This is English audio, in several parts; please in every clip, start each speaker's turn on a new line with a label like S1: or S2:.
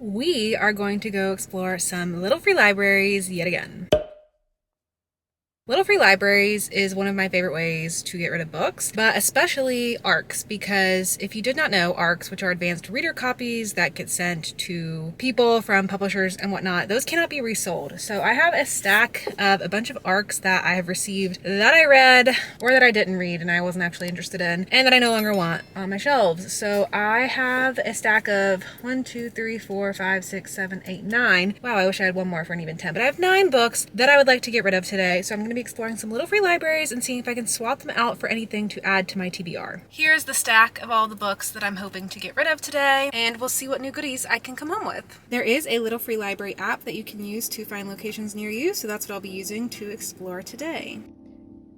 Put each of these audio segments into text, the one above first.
S1: We are going to go explore some little free libraries yet again. Little free libraries is one of my favorite ways to get rid of books, but especially ARCs, because if you did not know, ARCs, which are advanced reader copies that get sent to people from publishers and whatnot, those cannot be resold. So I have a stack of a bunch of ARCs that I have received that I read or that I didn't read and I wasn't actually interested in and that I no longer want on my shelves. So I have a stack of 1, 2, 3, 4, 5, 6, 7, 8, 9. Wow, I wish I had one more for an even 10, but I have 9 books that I would like to get rid of today. So I'm going to be exploring some little free libraries and seeing if I can swap them out for anything to add to my TBR. Here's the stack of all the books that I'm hoping to get rid of today, and we'll see what new goodies I can come home with. There is a little free library app that you can use to find locations near you, so that's what I'll be using to explore today.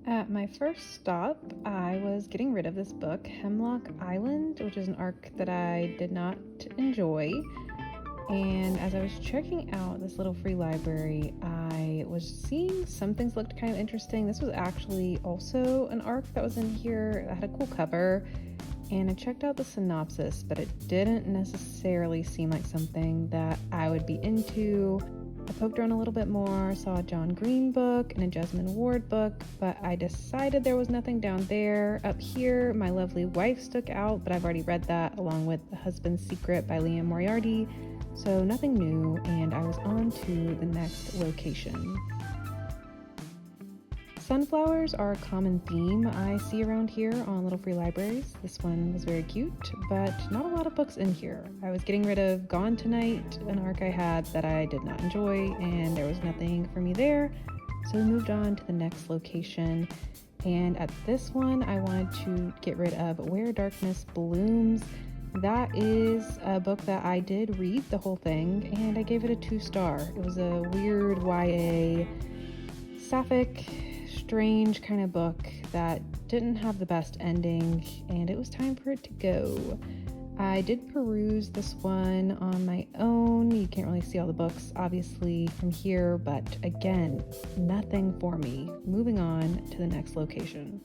S1: At my first stop, I was getting rid of this book, Hemlock Island, which is an arc that I did not enjoy. And as I was checking out this little free library, I was seeing some things looked kind of interesting. This was actually also an arc that was in here that had a cool cover, and I checked out the synopsis, but it didn't necessarily seem like something that I would be into. I poked around a little bit more, saw a John Green book and a Jesmyn Ward book, but I decided there was nothing down there. Up here, My Lovely Wife stuck out, but I've already read that along with The Husband's Secret by Liam Moriarty. So nothing new, and I was on to the next location. Sunflowers are a common theme I see around here on little free libraries. This one was very cute, but not a lot of books in here. I was getting rid of Gone Tonight, an arc I had that I did not enjoy, and there was nothing for me there, so we moved on to the next location. And at this one, I wanted to get rid of Where Darkness Blooms. That is a book that I did read the whole thing, and I gave it a 2-star. It was a weird YA, sapphic, strange kind of book that didn't have the best ending, and it was time for it to go. I did peruse this one on my own. You can't really see all the books, obviously, from here, but again, nothing for me. Moving on to the next location.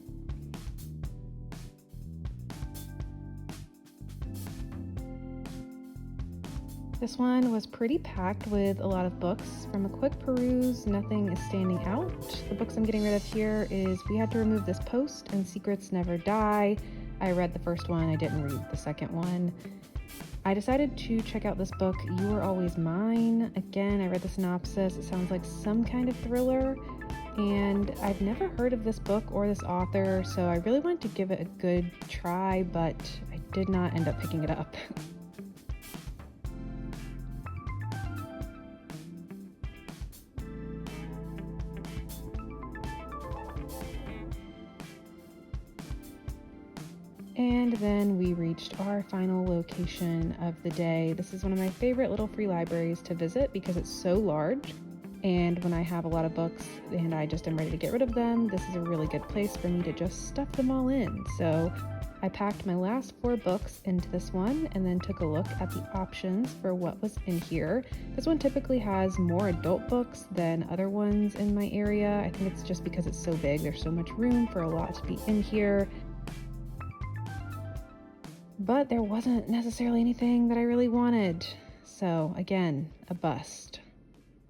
S1: This one was pretty packed with a lot of books. From a quick peruse, nothing is standing out. The books I'm getting rid of here is We Had to Remove This Post and Secrets Never Die. I read the first one, I didn't read the second one. I decided to check out this book, You Are Always Mine. Again, I read the synopsis. It sounds like some kind of thriller, and I've never heard of this book or this author, so I really wanted to give it a good try, but I did not end up picking it up. And then we reached our final location of the day. This is one of my favorite little free libraries to visit because it's so large. And when I have a lot of books and I just am ready to get rid of them, this is a really good place for me to just stuff them all in. So I packed my last 4 books into this one and then took a look at the options for what was in here. This one typically has more adult books than other ones in my area. I think it's just because it's so big. There's so much room for a lot to be in here. But there wasn't necessarily anything that I really wanted. So again, a bust.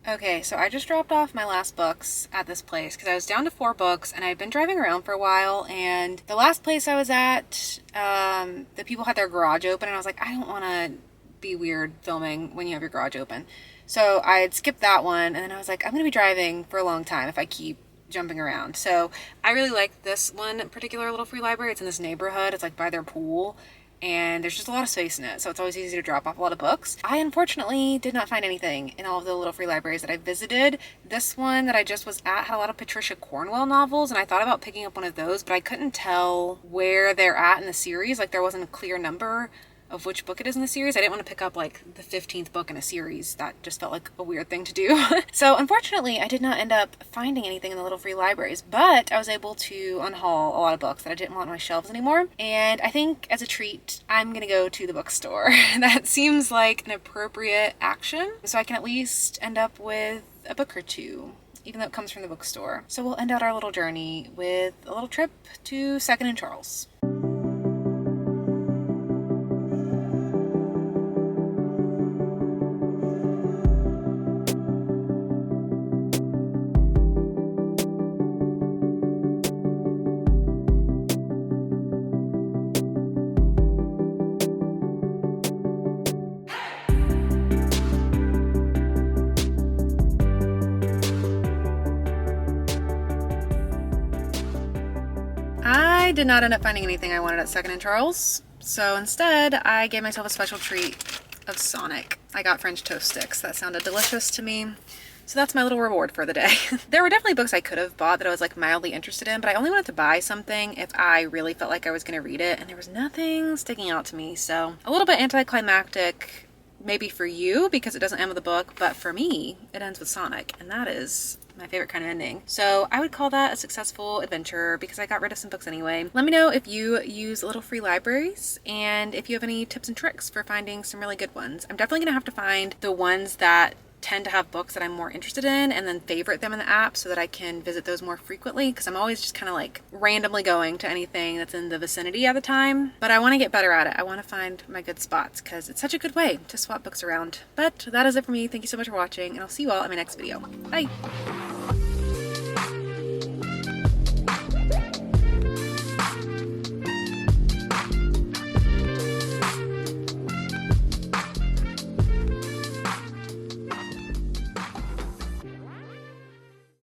S1: Okay, so I just dropped off my last books at this place because I was down to 4 books and I'd been driving around for a while, and the last place I was at, the people had their garage open and I was like, I don't want to be weird filming when you have your garage open. So I had skipped that one, and then I was like, I'm going to be driving for a long time if I keep jumping around. So I really like this one particular little free library. It's in this neighborhood. It's like by their pool. And there's just a lot of space in it, so it's always easy to drop off a lot of books. I unfortunately did not find anything in all of the little free libraries that I visited. This one that I just was at had a lot of Patricia Cornwell novels, and I thought about picking up one of those, but I couldn't tell where they're at in the series. Like, there wasn't a clear number of which book it is in the series. I didn't want to pick up like the 15th book in a series. That just felt like a weird thing to do. So unfortunately, I did not end up finding anything in the little free libraries, but I was able to unhaul a lot of books that I didn't want on my shelves anymore. And I think as a treat, I'm gonna go to the bookstore. That seems like an appropriate action, so I can at least end up with a book or two, even though it comes from the bookstore. So we'll end out our little journey with a little trip to 2nd and Charles. did not end up finding anything I wanted at Second and Charles, so instead I gave myself a special treat of Sonic. I got French toast sticks. That sounded delicious to me. So that's my little reward for the day. There were definitely books I could have bought that I was like mildly interested in, but I only wanted to buy something if I really felt like I was going to read it, and there was nothing sticking out to me. So a little bit anticlimactic maybe for you because it doesn't end with a book, but for me, it ends with Sonic, and that is my favorite kind of ending. So I would call that a successful adventure because I got rid of some books anyway. Let me know if you use little free libraries and if you have any tips and tricks for finding some really good ones. I'm definitely gonna have to find the ones that tend to have books that I'm more interested in and then favorite them in the app so that I can visit those more frequently, because I'm always just kind of like randomly going to anything that's in the vicinity at the time. But I want to get better at it. I want to find my good spots because it's such a good way to swap books around. But that is it for me. Thank you so much for watching, and I'll see you all in my next video. Bye!